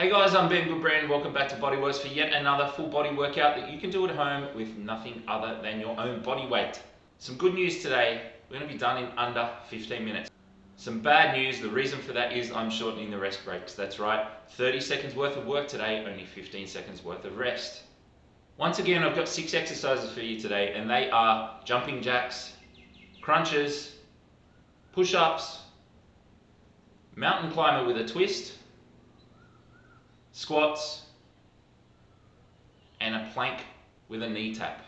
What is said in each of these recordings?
Hey guys, I'm Ben Goodbrand. Welcome back to Bodyworks for yet another full body workout that you can do at home with nothing other than your own body weight. Some good news today, we're going to be done in under 15 minutes. Some bad news, the reason for that is I'm shortening the rest breaks. That's right, 30 seconds worth of work today, only 15 seconds worth of rest. Once again, I've got 6 exercises for you today, and they are jumping jacks, crunches, push-ups, mountain climber with a twist, squats, and a plank with a knee tap.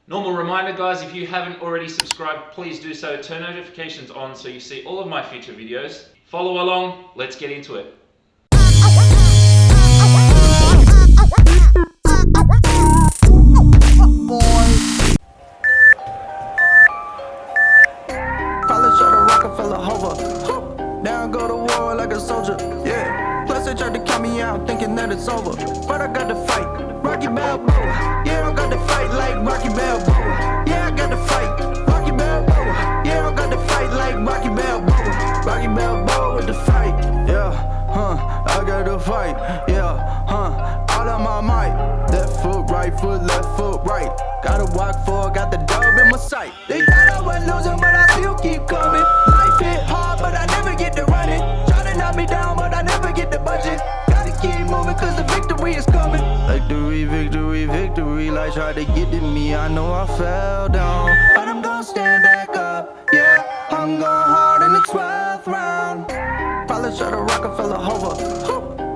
Normal reminder guys, if you haven't already subscribed, please do so. Turn notifications on so you see all of my future videos. Follow along, let's get into it. Probably shot a Rockefeller hover. Down go to war like a soldier, yeah. Plus they tried to count me out thinking that it's over, but I got to fight. Rocky Balboa, yeah, I got to fight like Rocky Balboa. Yeah, I got to fight. Rocky Balboa, yeah, I got to fight like Rocky Balboa. Rocky Balboa with the fight, yeah, I got to fight, yeah, all of my might. Left foot, right foot, left foot, right. Gotta walk for, got the dub in my sight. They thought I was losing, but I still keep coming. Life hit hard, but I never get to running. Try to knock me down, but I never get the budget. Gotta keep moving, cause the victory is coming. Victory, victory, victory. Like tried to get to me, I know I fell down, but I'm gonna stand back up, yeah. I'm going hard in the 12th round. Probably shot a Rockefeller hover.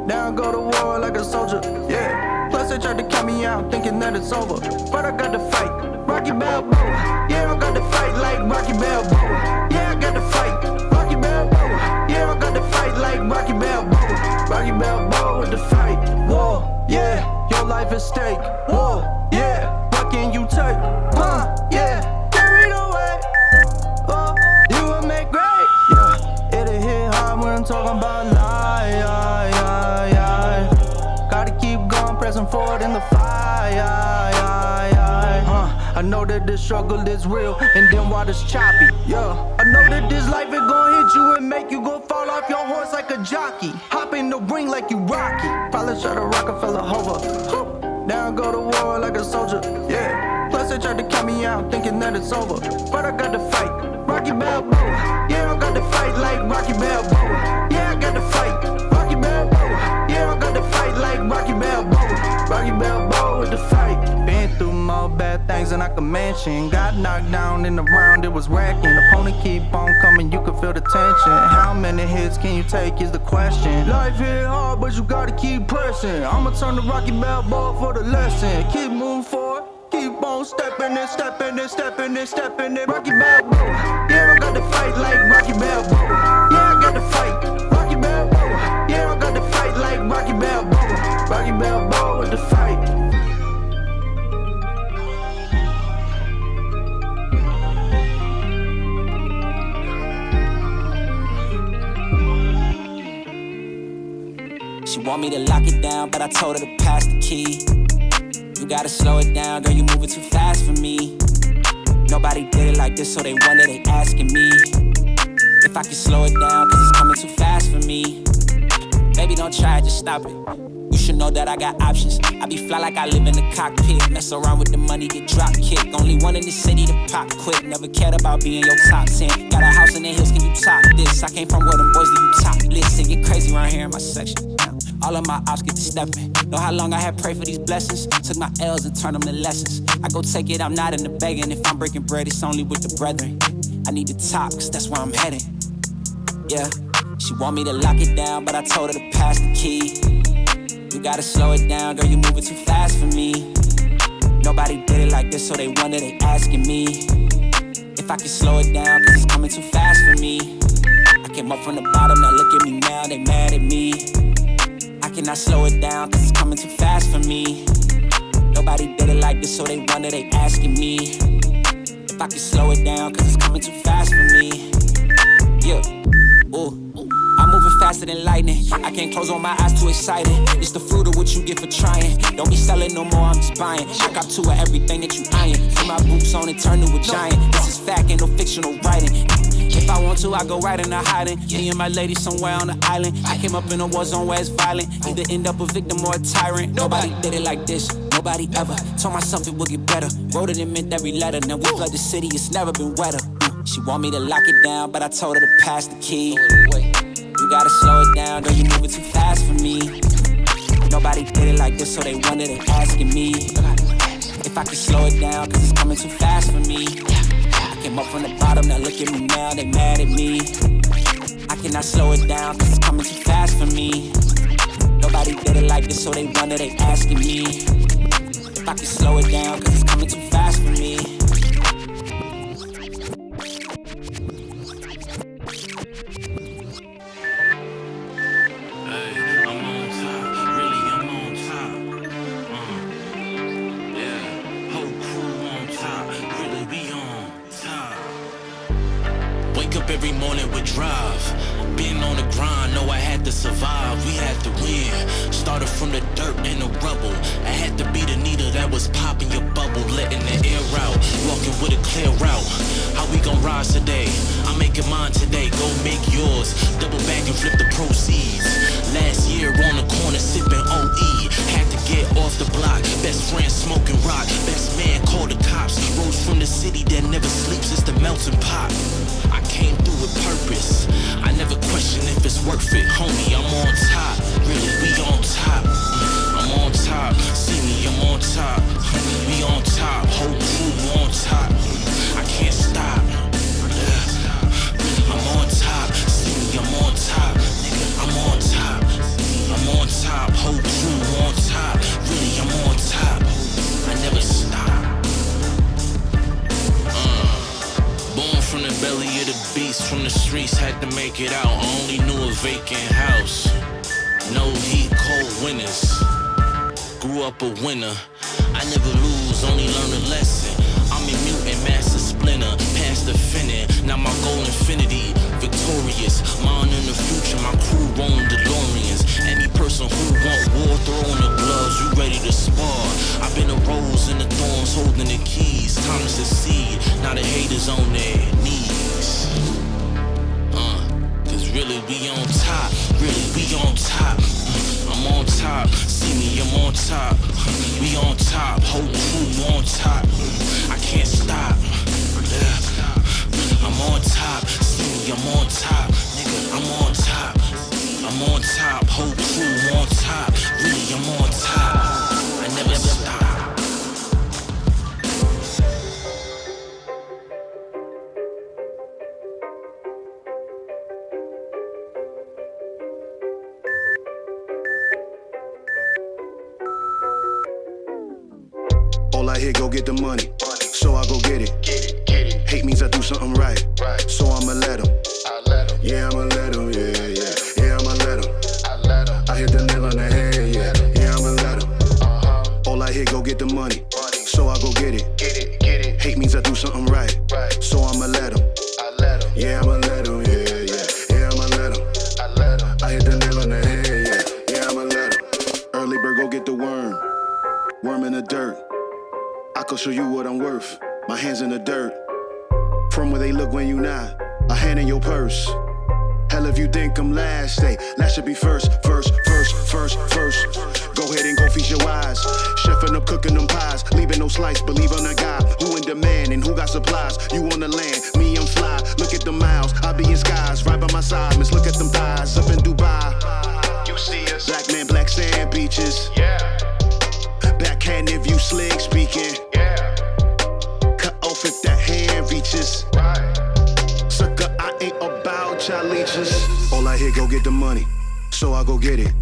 Now I go to war like a soldier, yeah. Plus they tried to count me out thinking that it's over, but I got to fight. Rocky Balboa, yeah, I got to fight like Rocky Balboa. Yeah, I got to fight. Rocky Balboa, yeah, I got to fight like Rocky Balboa. Rocky Balboa with the fight. Whoa, yeah, your life at stake. Whoa, yeah, what can you take? Yeah, carried away. Oh, you will make great. Yeah, it'll hit hard when I'm talking about life. Gotta keep going, pressing forward in the fire. I know that this struggle is real, and then water's choppy. Yeah, I know that this life is gonna hit you and make you go fall off your horse like a jockey. Hop in the ring like you Rocky. Probably shot a Rockefeller hover. Now I go to war like a soldier, yeah. Plus they tried to count me out thinking that it's over, but I got to fight. Rocky Balboa, yeah, I got to fight like Rocky Balboa. Yeah, I got to fight. Rocky Balboa, yeah, I got to fight like Rocky Balboa. Rocky Balboa with the fight. Been through more bad things than I can mention. Got knocked down in the round, it was wrecking. Opponent keep on coming, you can feel the tension. How many hits can you take is the question. Life hit hard, but you gotta keep pressing. I'ma turn to Rocky Balboa for the lesson. Keep moving forward, keep on stepping and stepping and stepping and stepping and Rocky Balboa, yeah, I got to fight like Rocky Balboa. Yeah, I got to fight. Rocky Balboa, yeah, I got to fight like Rocky Balboa. Rocky Balboa with the fight. She want me to lock it down, but I told her to pass the key. You gotta slow it down, girl, you moving too fast for me. Nobody did it like this, so they wonder, they asking me if I can slow it down, cause it's coming too fast for me. Baby, don't try it, just stop it. You should know that I got options. I be fly like I live in the cockpit. Mess around with the money, get drop kicked. Only one in the city to pop quick. Never cared about being your top 10. Got a house in the hills, can you top this? I came from where them boys do you top list. It get crazy around here in my section. All of my ops get to stepping. Know how long I had prayed for these blessings. Took my L's and turned them to lessons. I go take it, I'm not in the begging. If I'm breaking bread, it's only with the brethren. I need the top, cause that's where I'm heading. Yeah, she want me to lock it down, but I told her to pass the key. You gotta slow it down, girl, you moving too fast for me. Nobody did it like this, so they wonder, they asking me if I can slow it down, cause it's coming too fast for me. I came up from the bottom, now look at me now, they mad at me. I cannot slow it down, cause it's coming too fast for me. Nobody did it like this, so they wonder, they asking me if I can slow it down, cause it's coming too fast for me. Yeah, ooh, I'm moving faster than lightning. I can't close on my eyes, too excited. It's the fruit of what you get for trying. Don't be selling no more, I'm just buying. I got two of everything that you eyeing. Put my boots on and turn to a giant. This is fact, ain't no fictional writing. If I want to, I go right into hiding. Me and my lady somewhere on the island. I came up in a war zone where it's violent. Either end up a victim or a tyrant. Nobody did it like this, nobody ever. Told myself it would get better. Wrote it and meant every letter. Now we flood the city, it's never been wetter. She want me to lock it down, but I told her to pass the key. You gotta slow it down, girl, you moving too fast for me. Nobody did it like this, so they wonder, they asking me if I can slow it down, cause it's coming too fast for me. I came up from the bottom, now look at me now, they mad at me. I cannot slow it down, cause it's coming too fast for me. Nobody did it like this, so they wonder, they asking me if I can slow it down, cause it's coming too fast for me. Every morning we drive. Been on the grind, know I had to survive. We had to win. Started from the dirt and the rubble. I had to be the needle that was popping your bubble, letting the air out. Walking with a clear route. How we gon' rise today? I'm making mine today. Go make yours. Double back and flip the proceeds. Last year on the corner sipping OE. Had to get off the block. Best friend smoking rock. Best man called the cops. Rose from the city that never sleeps. It's the melting pot. I came through with purpose. I never question if it's worth it. Homie, I'm on top. Really, we on top. I'm on top. See me, I'm on top. We on top. Whole crew on top. I can't stop. I'm on top. See me, I'm on top. Nigga, I'm on top. I'm on top. Whole crew on top. Really, I'm on top. I never stop. Born from the belly of the beast, from the streets, had to make it out. I only knew a vacant house. No heat, cold winters. Grew up a winner. I never lose, only learn a lesson. I'm a mutant, master splinter, past the finning. Now my goal infinity, victorious. Mine in the future, my crew rolling DeLoreans. Any person who want war, throw in the gloves, you ready to spar. I've been a rose in the thorns, holding the keys. Time to succeed, now the haters on their knees. Cause really we on top, really we on top. I'm on top, see me, I'm on top. We on top, whole crew on top. I can't stop. I'm on top, see me, I'm on top. Nigga, I'm on top. I'm on top, whole crew on top. Really, I'm on top. I never stop. All I hear, go get the money. So I go get it. Hate means I do something right. So I'ma let him. Yeah, I'ma let him. Yeah, I'ma let him. I hit the nail on the head. Yeah, I'ma let him. All I hear, go get the money. So I go get it. Hate means I do something right. So I'ma let him. Yeah, I'ma let him. Yeah, I'ma let him. I hit the nail on the head. Yeah, I'ma let him. Early bird, go get the worm. Worm in the dirt. I can show you what I'm worth. My hands in the dirt. From where they look when you not. A hand in your purse. Hell if you think I'm last, say last should be first. Go ahead and go feast your eyes. Chefing up, cooking them pies. Leaving no slice, believe on a guy. Who in demand and who got supplies? You on the land, me I'm fly. Look at the miles, I be in skies. Right by my side, miss look at them thighs. Up in Dubai, you see us. Black man, black sand beaches. Yeah. Backhand if you slick speaking. Yeah. Cut off if that hand reaches. Right. Sucker, I ain't about y'all leeches. All I hear, go get the money. So I go get it.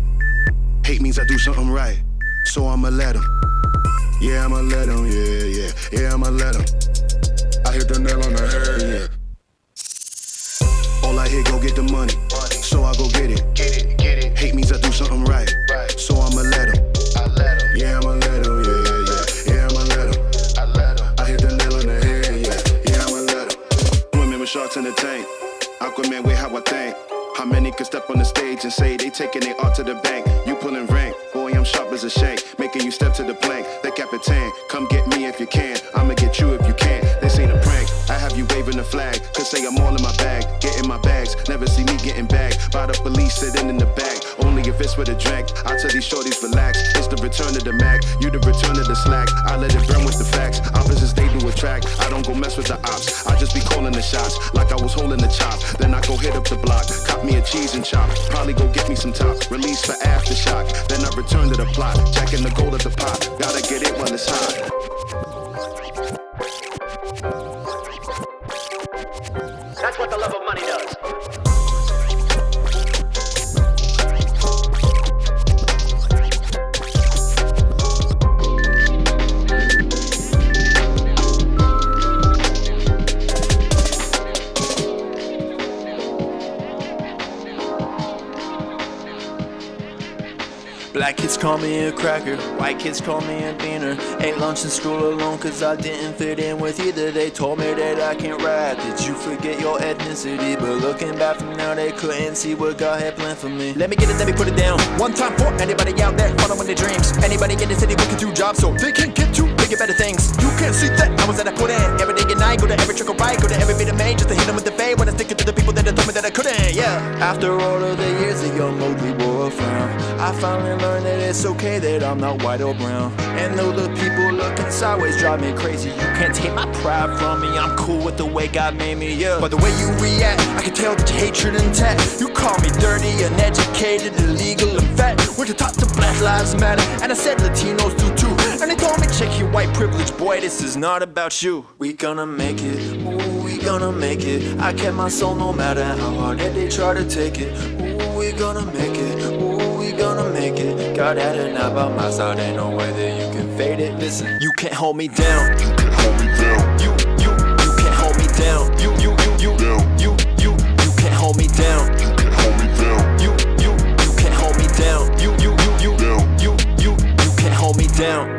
Hate means I do something right. So I'ma let him. Yeah, I'ma let him. Yeah, I'ma let him. I hit the nail on the head. All I hear, go get the money. So I go get it. Hate means I do something right. So I'ma let him. Yeah, I'ma let him. Yeah, I'ma let him. I hit the nail on the head. Yeah, I'ma let him. Women with sharks in the tank. Aquaman with how I think. How many could step on the stage and say they take taking it all to the bank. You pulling rank, boy, I'm sharp as a shank. Making you step to the plank, the Capitan. Come get me if you can, I'ma get you if you can. This ain't a prank, I have you waving the flag. Cause say I'm all in my bag, getting my bags. Never see me getting bagged by the police sitting in the back. Only if it's with a drink, I tell these shorties relax. It's the return of the Mac, you the return of the slack. I let it burn with the facts, opposites they do attract. I don't go mess with the ops, I just be calling the shots. Like I was holding the chop, then I go hit up the block. Cop me a cheese and chop, probably go get me some top. Release for aftershock, then I return to the plot. Jacking the gold at the pot, gotta get it while it's hot. That's what the love of money does. Black kids call me a cracker, white kids call me a beaner. Ate lunch in school alone cause I didn't fit in with either. They told me that I can't rap, did you forget your ethnicity? But looking back from now they couldn't see what God had planned for me. Let me get it, let me put it down. One time for anybody out there following their dreams. Anybody in the city working 2 jobs so they can get to bigger, better things. You can't see that hours that I put in. Every day and night, go to every trick or right, go to every bit I made just to hit them with the fade. When I stick it to the people that told me that I couldn't, yeah. After all of the years the young Mowgli wore a frown, I finally learned that it's okay that I'm not white or brown. And though the people looking sideways drive me crazy, you can't take my pride from me. I'm cool with the way God made me, yeah. But the way you react, I can tell that hatred intact. You call me dirty, uneducated, illegal, and fat. Went to talk to Black Lives Matter, and I said Latinos do too. And they told me check your white privilege, boy, this is not about you. We gonna make it, ooh, we gonna make it. I kept my soul no matter how hard that they try to take it. Ooh, we gonna make it, ooh, we gonna make it. God had a knob on my side, ain't no way that you can fade it. Listen, you can't hold me down. You can't hold me down. You can't hold me down. You can't hold me down. You can't hold me down. You can't hold me down. You can't hold me down.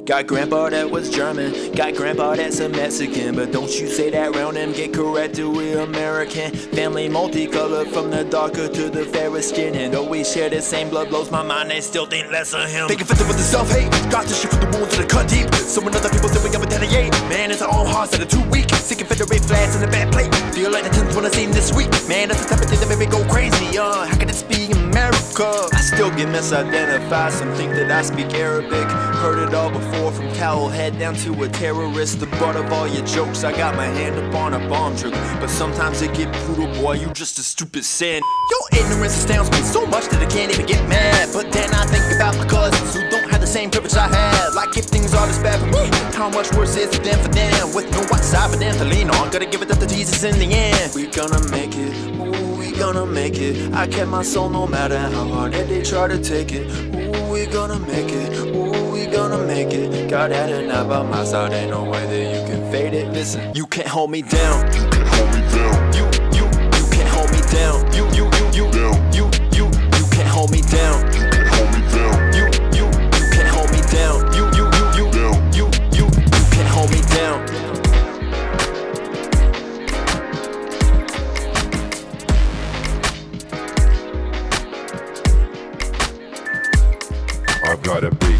Got grandpa that was German, got grandpa that's a Mexican. But don't you say that round him, get corrected, we American. Family multicolored from the darker to the fairer skin. And though we share the same blood, blows my mind, they still think less of him. They conflicted with the self-hate, got this shit from the wounds that are cut deep. So when other people say we gotta retaliate, man, it's our own hearts that are too weak. Sick Confederate flags in the back plate, feel like the 10th one I seen this week. Man, that's the type of thing that made me go crazy, how can this be America? I still get misidentified, some think that I speak Arabic. Heard it all before, from cowel head down to a terrorist. The butt of all your jokes, I got my hand up on a bomb trigger. But sometimes it get brutal, boy, you just a stupid sin. Your ignorance astounds me so much that I can't even get mad. But then I think about my cousins who don't have the same privilege I have. Like if things are this bad for me, how much worse is it than for them? With no white side for them to lean on, gotta give it up to Jesus in the end. We gonna make it, ooh, we gonna make it. I kept my soul no matter how hard that they try to take it. Ooh, we gonna make it, ooh, we gonna make it. God had a knob on my side, ain't no way that you can fade it. Listen, you can't hold me down. You can't hold me down. You can't hold me down. You can't hold me down. You can't hold me down. You can't hold me down. You can't hold me down. I've got a big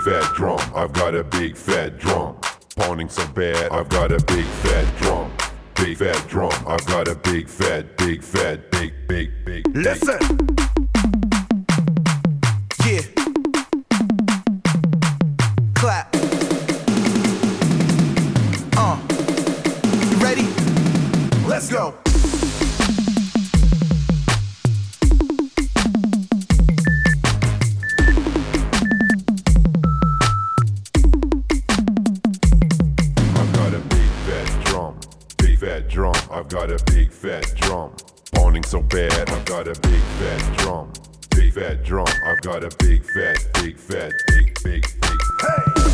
fat drum, I've got a big fat drum, pounding so bad. I've got a big fat drum, I've got a big fat. Listen. Yeah. Clap. You ready? Let's go. I've got a big fat drum, pounding so bad. I've got a big fat drum, I've got a big fat. Hey!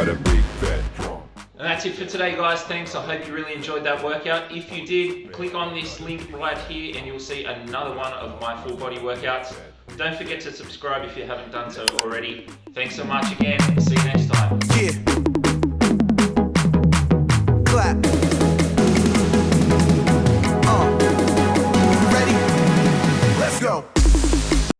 got a big fat drum. And that's it for today, guys. Thanks. I hope you really enjoyed that workout. If you did, click on this link right here and you'll see another one of my full body workouts. Don't forget to subscribe if you haven't done so already. Thanks so much again. See you next time. Yeah.